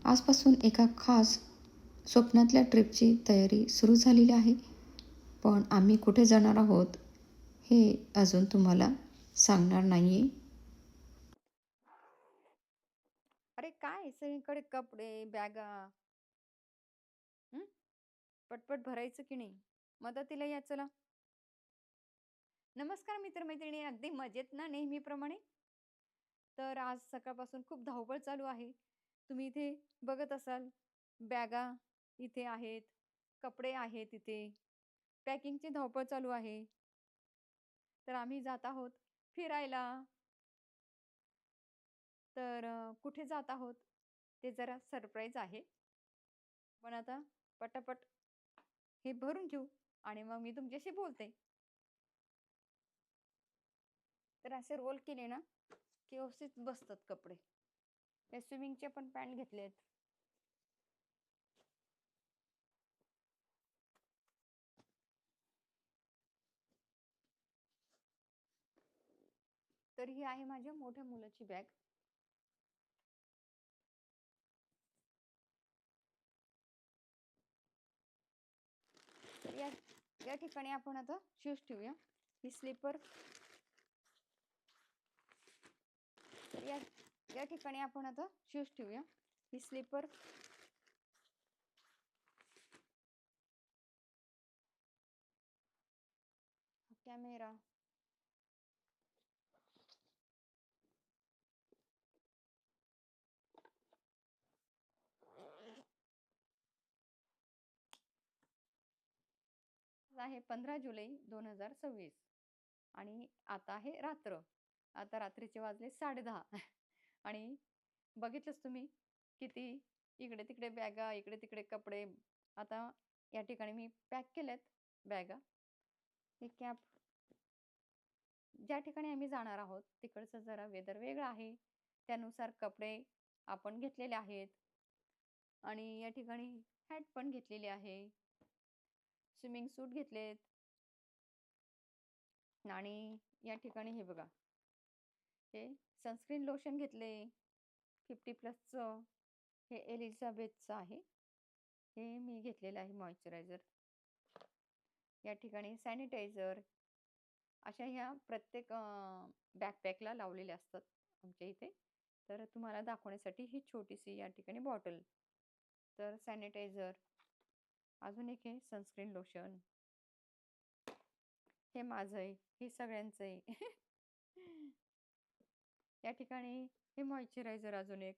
आजपासून एका खास स्वप्नातल्या ट्रिपची तयारी सुरू झालेली आहे. पण आम्ही कुठे जाणार आहोत हे अजून तुम्हाला सांगणार नाही आहे. अरे काय सगळीकडे कपडे, बॅगा, हं? पटपट भरायचं की नाही? मदतीला या चला. नमस्कार मित्रमैत्रिणी, अगदी मजेत ना नेहमीप्रमाणे? तर आज सकाळपासून खूप धावपळ चालू आहे. तुम्ही इथे बघत असाल, बॅगा इथे आहेत, कपडे आहेत इथे, पॅकिंगची धावपळ चालू आहे. तर आम्ही जात आहोत फिरायला. तर कुठे जात आहोत ते जरा सरप्राईज आहे. पण आता पटापट हे भरून घेऊ आणि मग मी तुमच्याशी बोलते. तर असे रोल केले ना की व्यवस्थित बसतात कपडे. ते स्विमिंगचे पण पॅन्ट घेतलेत. तर ही आहे माझ्या मोठ्या मुलाची बॅग. तर या या ठिकाणी आपण आता शूज ठेवूया. ही स्लीपर. तर या ठिकाणी आपण आता शूज ठेवूया. ही स्लीपर. कॅमेरा. आज आहे 15 जुलै 2026 आणि आता आहे रात्र. आता रात्रीचे वाजले 10:30 आणि बघितलंच तुम्ही किती इकडे तिकडे बॅगा, इकडे तिकडे कपडे. आता या ठिकाणी मी पॅक केल्यात बॅगा. ही कॅप. ज्या ठिकाणी आम्ही जाणार आहोत तिकडचं जरा वेदर वेगळं आहे. त्यानुसार कपडे आपण घेतलेले आहेत आणि या ठिकाणी हॅट पण घेतलेली आहे. स्विमिंग सूट घेतलेत आणि या ठिकाणी हे बघा, हे सनस्क्रीन लोशन घेतले 50+चं. हे एलिझाबेथचं आहे. हे मी घेतलेलं आहे मॉइश्चरायझर. या ठिकाणी सॅनिटायझर. अशा ह्या प्रत्येक बॅकपॅकला लावलेल्या असतात आमच्या इथे. तर तुम्हाला दाखवण्यासाठी ही छोटीशी या ठिकाणी बॉटल. तर सॅनिटायझर. अजून एक आहे सनस्क्रीन लोशन. हे माझं आहे, हे सगळ्यांचं आहे. या ठिकाणी हे मॉइश्चरायझर अजून एक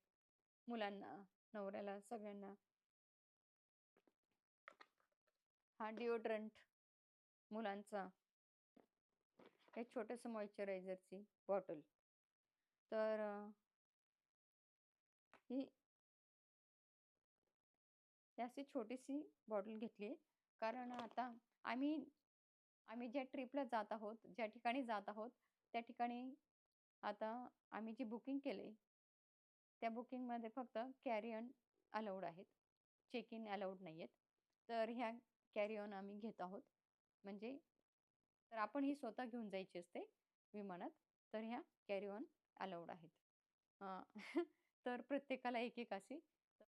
मुलांना, नवऱ्याला, सगळ्यांना. हा डिओड्रंट मुलांचा. हे छोटंसं मॉइश्चरायझरची बॉटल. तर ही अशी छोटीशी बॉटल घेतली कारण आता आम्ही आम्ही ज्या ट्रिपला जात आहोत, ज्या ठिकाणी जात आहोत त्या ठिकाणी आता आम्ही जी बुकिंग केले त्या बुकिंगमध्ये फक्त कॅरी ऑन अलाउड आहेत. चेक इन अलाउड नाही आहेत. तर ह्या कॅरी ऑन आम्ही घेत आहोत. म्हणजे तर आपण ही स्वतः घेऊन जायची असते विमानात. तर ह्या कॅरी ऑन अलाउड आहेत. तर प्रत्येकाला एक एक अशी.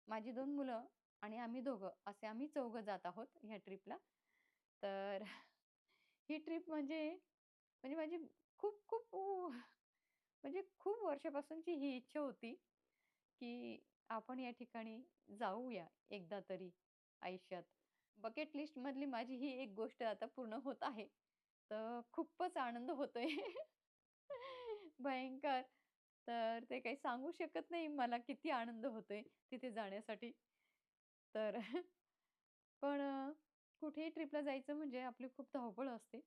माझी 2 मुलं आणि आम्ही दोघं असे आम्ही चौघं जात आहोत ह्या ट्रिपला. तर ही ट्रिप म्हणजे म्हणजे माझी खूप खूप म्हणजे खूप वर्षापासूनची ही इच्छा होती की आपण या ठिकाणी जाऊया एकदा तरी आयुष्यात. बकेट लिस्ट मधली माझी ही एक गोष्ट आता पूर्ण होत आहे. तर खूपच आनंद होतोय. भयंकर. तर ते काही सांगू शकत नाही मला किती आनंद होतोय तिथे जाण्यासाठी. तर पण कुठेही ट्रिपला जायचं म्हणजे आपली खूप धावपळ असते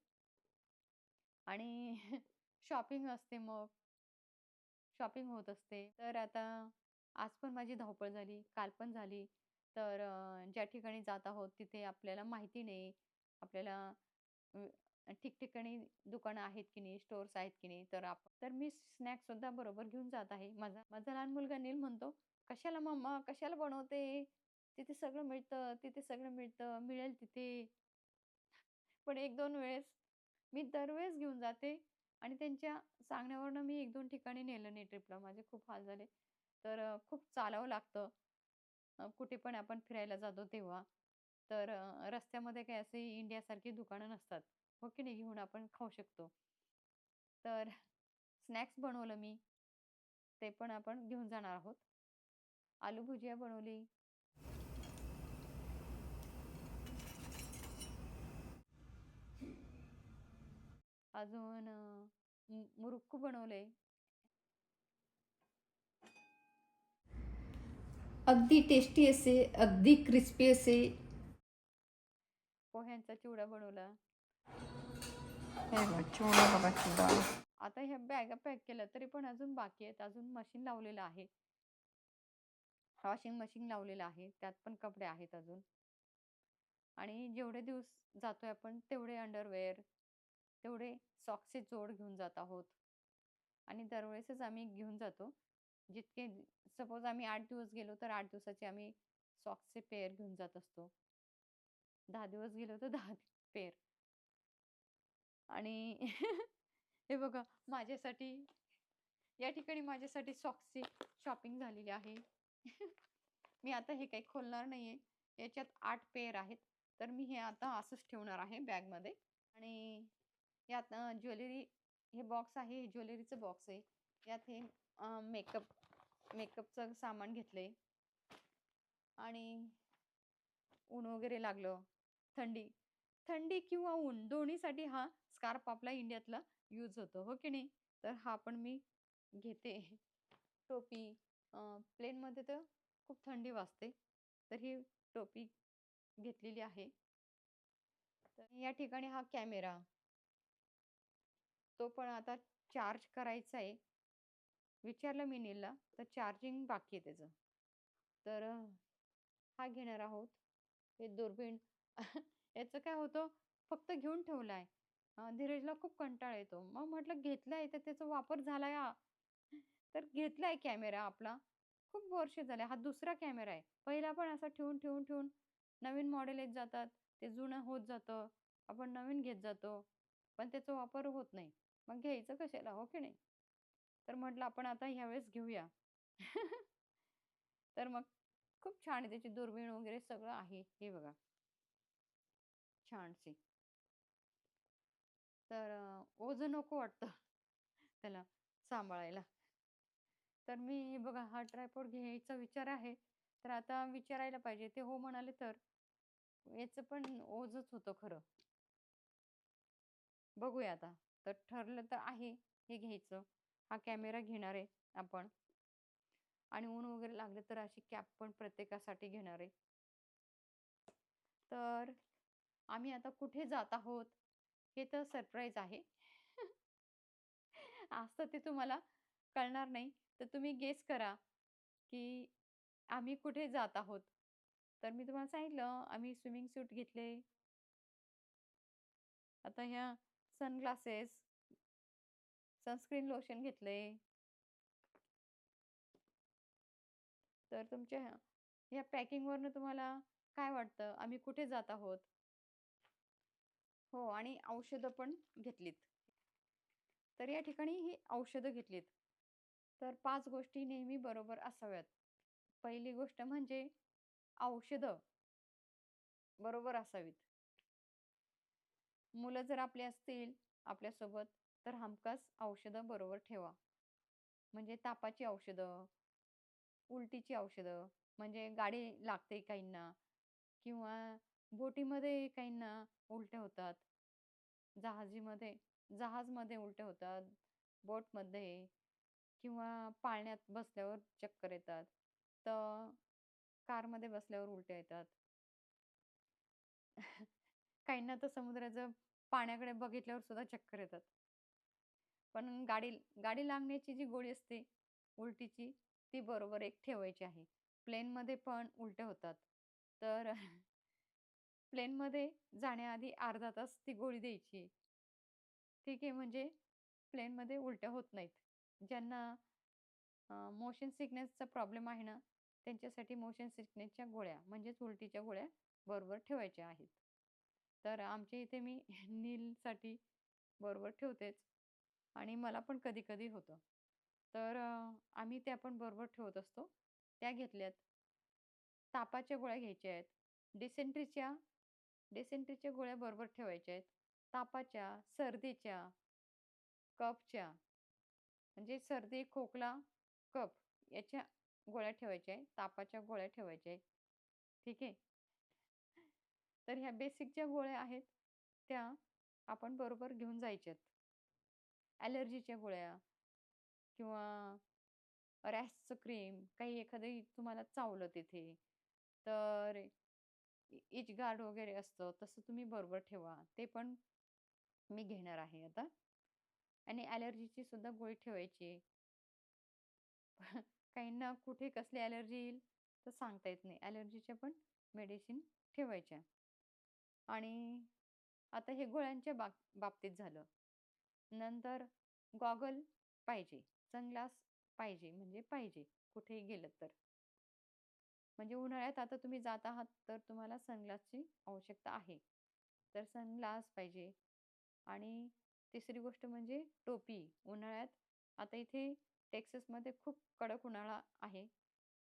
आणि शॉपिंग असते मग. शॉपिंग होत असते. तर आता आज पण माझी धावपळ झाली, काल पण झाली. तर ज्या ठिकाणी जात आहोत तिथे आपल्याला माहिती नाही. आपल्याला ठिकठिकाणी दुकानं आहेत की नाही, स्टोअर्स आहेत की नाही. तर मी स्नॅक्स सुद्धा बरोबर घेऊन जात आहे. माझा माझा लहान मुलगा नील म्हणतो, "कशाला मम्मा, कशाला बनवते? तिथे सगळं मिळतं, तिथे सगळं मिळतं, मिळेल तिथे." पण 1-2 वेळेस मी दरवेळेस घेऊन जाते आणि त्यांच्या सांगण्यावरून मी 1-2 ठिकाणी नेलं नाही ट्रिपला. माझे खूप हाल झाले. तर खूप चालावं लागतं. कुठे पण आपण फिरायला जातो तेव्हा. तर रस्त्यामध्ये काही असे इंडियासारखी दुकानं नसतात. हो की नाही? घेऊन आपण खाऊ शकतो. तर स्नॅक्स बनवलं मी. ते पण आपण घेऊन जाणार आहोत. आलू भुजिया बनवली. अजून मुरुक्कू बनवले. अगदी टेस्टी असे, अगदी क्रिस्पी असे. पोह्यांचा चिवडा बनवला. हे बघ, चिवडा बघा चिवडा. आता ह्या बॅगा पॅक केल्या तरी पण अजून बाकी आहेत. अजून मशीन लावलेलं आहे. वॉशिंग मशीन लावलेलं आहे. त्यात पण कपडे आहेत अजून. आणि जेवढे दिवस जातोय आपण तेवढे अंडरवेअर, तेवढे सॉक्सचे जोड घेऊन जात आहोत. आणि दरवेळेसच आम्ही घेऊन जातो. जितके सपोज आम्ही 8 दिवस गेलो तर 8 दिवसाचे आम्ही सॉक्सचे पेअर घेऊन जात असतो. 10 दिवस गेलो तर 10 पेअर. आणि हे बघा माझ्यासाठी या ठिकाणी माझ्यासाठी सॉक्सची शॉपिंग झालेली आहे. मी आता हे काही खोलणार नाहीये. याच्यात 8 पेअर आहेत. तर मी हे आता असंच ठेवणार आहे बॅगमध्ये. आणि यात ज्वेलरी हे बॉक्स आहे. हे ज्वेलरीचं बॉक्स आहे. यात हे मेकअपचं सामान घेतलंय. आणि ऊन वगैरे लागलं, थंडी थंडी किंवा ऊन दोन्हीसाठी हा स्कार्फ आपला इंडियातला यूज होतो, हो की नाही? तर हा पण मी घेते. टोपी प्लेनमध्ये तर खूप थंडी वाजते, तर ही टोपी घेतलेली आहे. तर या ठिकाणी हा कॅमेरा, तो पण आता चार्ज करायचा आहे. विचारलं मी नीलला, तर चार्जिंग बाकी आहे त्याचं. तर हा घेणार आहोत. हे दुर्बीण याचं काय होतं, फक्त घेऊन ठेवलाय. धीरजला खूप कंटाळा येतो. मग म्हटलं घेतलाय तर त्याचा वापर झालाय हा. तर घेतलाय कॅमेरा आपला. खूप वर्ष झाले. हा दुसरा कॅमेरा आहे. पहिला पण असा ठेवून, ठेवून, ठेवून नवीन मॉडेल येत जातात. ते जुनं होत जातं. आपण नवीन घेत जातो. पण त्याचा वापर होत नाही. मग घ्यायचं कशाला, हो की नाही? तर म्हटलं आपण आता ह्यावेळेस घेऊया. तर मग खूप छान आहे, त्याची दुर्बीण वगैरे सगळं आहे. हे बघा छानशी. तर ओझं नको वाटतं त्याला सांभाळायला. तर मी बघा हा ट्रायपॉड घ्यायचा विचार आहे. तर आता विचारायला पाहिजे. ते हो म्हणाले तर याचं पण ओझंच होतं खरं. बघूया आता. तर ठरलं तर आहे हे घ्यायचं. हा कॅमेरा घेणार आहे आपण. आणि ऊन वगैरे लागलं तर अशी कॅप पण प्रत्येकासाठी घेणार आहे. तर आम्ही आता कुठे जात आहोत हे तर सरप्राईज आहे. आज तर ते तुम्हाला कळणार नाही. तर तुम्ही गेस करा की आम्ही कुठे जात आहोत. तर मी तुम्हाला सांगितलं आम्ही स्विमिंग सूट घेतले. आता ह्या सनग्लासेस, सनस्क्रीन लोशन घेतले. तर तुमच्या ह्या पॅकिंगवरनं तुम्हाला काय वाटतं आम्ही कुठे जात आहोत? हो, आणि औषधं पण घेतलीत. तर या ठिकाणी ही औषधं घेतलीत. तर 5 गोष्टी नेहमी बरोबर असाव्यात. पहिली गोष्ट म्हणजे औषधं बरोबर असावीत. मुलं जर आपली असतील आपल्यासोबत, तर हमखास औषधं बरोबर ठेवा. म्हणजे तापाची औषधं, उलटीची औषधं, म्हणजे गाडी लागते काहींना किंवा बोटीमध्ये काहींना उलट्या होतात. जहाजीमध्ये जहाजमध्ये उलट्या होतात, बोटमध्ये किंवा पाळण्यात बसल्यावर चक्कर येतात. तर कारमध्ये बसल्यावर उलट्या येतात. काहींना तर समुद्राचं पाण्याकडे बघितल्यावर सुद्धा चक्कर येतात. पण गाडी गाडी लागण्याची जी गोळी असते उलटीची, ती बरोबर एक ठेवायची आहे. प्लेनमध्ये पण उलट्या होतात. तर प्लेनमध्ये जाण्याआधी अर्धा तास ती गोळी द्यायची. ठीक आहे, म्हणजे प्लेनमध्ये उलट्या होत नाहीत. ज्यांना मोशन सिकनेसचा प्रॉब्लेम आहे ना, त्यांच्यासाठी मोशन सिकनेसच्या गोळ्या म्हणजेच उलटीच्या गोळ्या बरोबर ठेवायच्या आहेत. तर आमच्या इथे मी नीलसाठी बरोबर ठेवतेच. आणि मला पण कधी-कधी होतं. तर आम्ही त्या पण बरोबर ठेवत असतो. त्या घेतल्यात. तापाच्या गोळ्या घ्यायच्या आहेत. डिसेंट्रीच्या डिसेंट्रीच्या गोळ्या बरोबर ठेवायच्या आहेत. तापाच्या, सर्दीच्या, कफच्या म्हणजे सर्दी, खोकला, कफ याच्या गोळ्या ठेवायच्या आहेत. तापाच्या गोळ्या ठेवायच्या आहेत. ठीक आहे. तर ह्या बेसिक ज्या गोळ्या आहेत, त्या आपण बरोबर घेऊन जायच्यात. ॲलर्जीच्या गोळ्या किंवा रॅशचं क्रीम, काही एखादं तुम्हाला चावलं तिथे, तर इच गार्ड वगैरे असतं, तसं तुम्ही बरोबर ठेवा. ते पण मी घेणार आहे आता. आणि ॲलर्जीची सुद्धा गोळी ठेवायची आहे. काहींना कुठे कसली ॲलर्जी येईल तर सांगता येत नाही. ॲलर्जीच्या पण मेडिसिन ठेवायच्या. आणि आता हे गोळ्यांच्या बाबतीत झालं. नंतर गॉगल पाहिजे, सनग्लास पाहिजे म्हणजे पाहिजे कुठेही गेलं तर. म्हणजे उन्हाळ्यात आता तुम्ही जात आहात तर तुम्हाला सनग्लासची आवश्यकता आहे. तर सनग्लास पाहिजे आणि तिसरी गोष्ट म्हणजे टोपी. उन्हाळ्यात आता इथे टेक्सासमध्ये खूप कडक उन्हाळा आहे.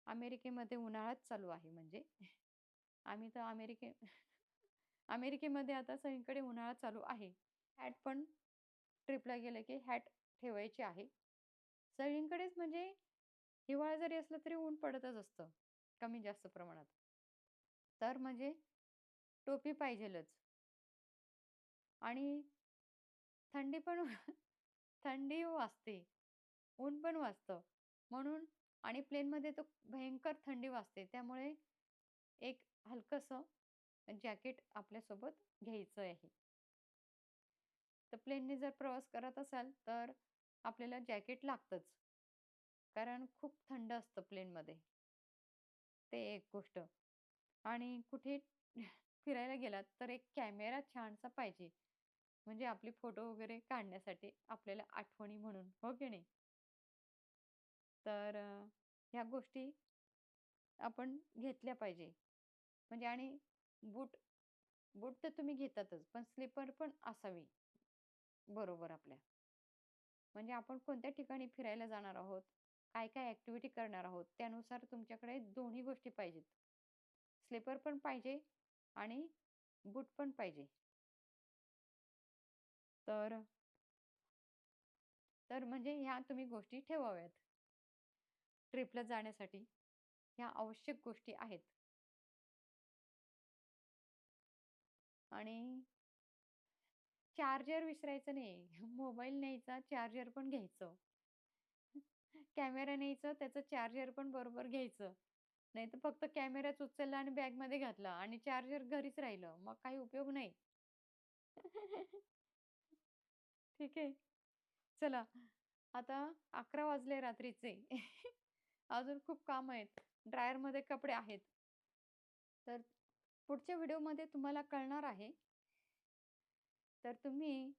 अमेरिकेमध्ये उन्हाळाच चालू आहे म्हणजे. आम्ही तर अमेरिकेमध्ये आता सगळीकडे उन्हाळा चालू आहे. हॅट पण ट्रिपला गेलं की हॅट ठेवायची आहे. सगळीकडेच म्हणजे हिवाळा जरी असला तरी ऊन पडतच असतं, कमी जास्त प्रमाणात. तर म्हणजे टोपी पाहिजेलच. आणि थंडी पण थंडी वाजते, ऊन पण वाजतं. म्हणून आणि प्लेनमध्ये तर भयंकर थंडी वाजते. त्यामुळे एक हलकंसं जॅकेट आपल्यासोबत घ्यायचं आहे. तर प्लेनने जर प्रवास करत असाल तर आपल्याला जॅकेट लागतंच. कारण खूप थंड असतं प्लेनमध्ये. ते एक गोष्ट. आणि कुठे फिरायला गेलात तर एक कॅमेरा छानसा पाहिजे. म्हणजे आपले फोटो वगैरे काढण्यासाठी आपल्याला आठवणी म्हणून, हो की नाही? तर ह्या गोष्टी आपण घेतल्या पाहिजे. म्हणजे आणि बूट बूट तर तुम्ही घेतातच, पण स्लीपर पण असावी बरोबर आपल्या. म्हणजे आपण कोणत्या ठिकाणी फिरायला जाणार आहोत, काय-काय ॲक्टिव्हिटी करणार आहोत, त्यानुसार तुमच्याकडे दोन्ही गोष्टी पाहिजेत. स्लीपर पण पाहिजे आणि बूट पण पाहिजे. तर तर म्हणजे ह्या तुम्ही गोष्टी ठेवाव्यात. ट्रिपला जाण्यासाठी ह्या आवश्यक गोष्टी आहेत. आणि चार्जर विसरायचं नाही. मोबाईल न्यायचा, चार्जर पण घ्यायचं. कॅमेरा न्यायचं, त्याचं चार्जर पण बरोबर घ्यायचं. नाहीतर फक्त कॅमेराच उचलला आणि बॅगमध्ये घातला आणि चार्जर घरीच राहिलं, मग काही उपयोग नाही. ठीक आहे. चला, आता 11 वाजले रात्रीचे. अजून खूप काम आहेत. ड्रायरमध्ये कपडे आहेत. तर पुढच्या व्हिडिओमध्ये तुम्हाला कळणार आहे. तर तुम्ही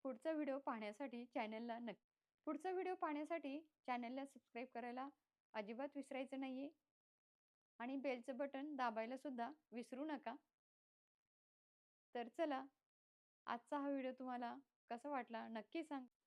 पुढचा व्हिडिओ पाहण्यासाठी पुढचा व्हिडिओ पाहण्यासाठी चॅनलला सबस्क्राईब करायला अजिबात विसरायचं नाहीये आणि बेलचं बटन दाबायला सुद्धा विसरू नका. तर चला, आजचा हा व्हिडिओ तुम्हाला कसा वाटला नक्की सांगा.